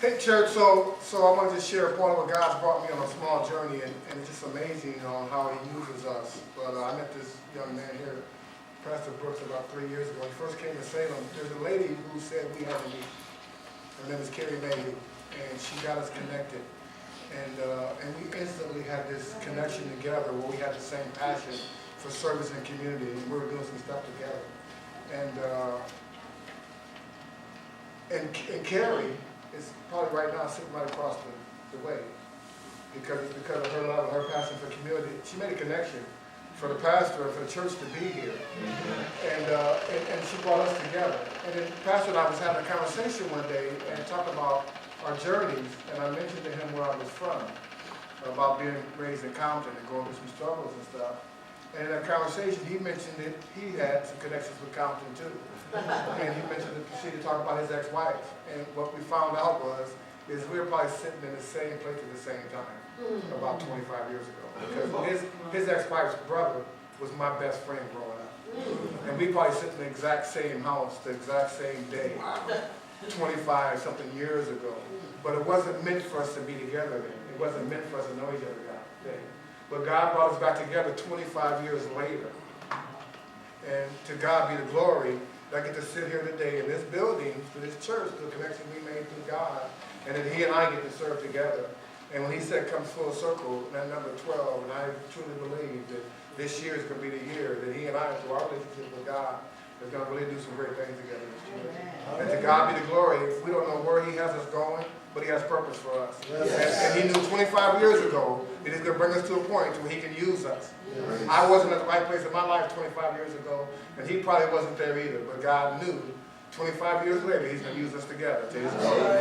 Hey church, so I wanted to share a part of what God's brought me on a small journey, and it's just amazing on how He uses us. But I met this young man here, Pastor Brooks, about 3 years ago. He first came to Salem. There's a lady who said we had to meet. Her name is Carrie Mayhew, and she got us connected. And we instantly had this connection together where we had the same passion for service and community, and we were doing some stuff together. And Carrie is probably right now sitting right across the way because of her love and her passion for community. She made a connection for the pastor and for the church to be here, and she brought us together. And then Pastor and I was having a conversation one day and talked about our journeys, and I mentioned to him where I was from, about being raised in Compton and going through some struggles and stuff. And in that conversation, he mentioned that he had some connections with Compton too. And he mentioned that she to talk about his ex-wife. And what we found out is we were probably sitting in the same place at the same time, about 25 years ago. Because his ex-wife's brother was my best friend growing up. And we probably sit in the exact same house, the exact same day, 25 something years ago. But it wasn't meant for us to be together then. It wasn't meant for us to know each other then. But God brought us back together 25 years later. And to God be the glory that I get to sit here today in this building, to this church, the connection we made through God, and that He and I get to serve together. And when He said comes full circle, that number 12, and I truly believe that this year is going to be the year that He and I, through our relationship with God, is going to really do some great things together in this church. And to God be the glory. We don't know where He has us going, but He has purpose for us. And He knew 25 years ago that He's going to bring us to a point where He can use us. I wasn't at the right place in my life 25 years ago, and he probably wasn't there either. But God knew 25 years later He's going to use us together to His glory.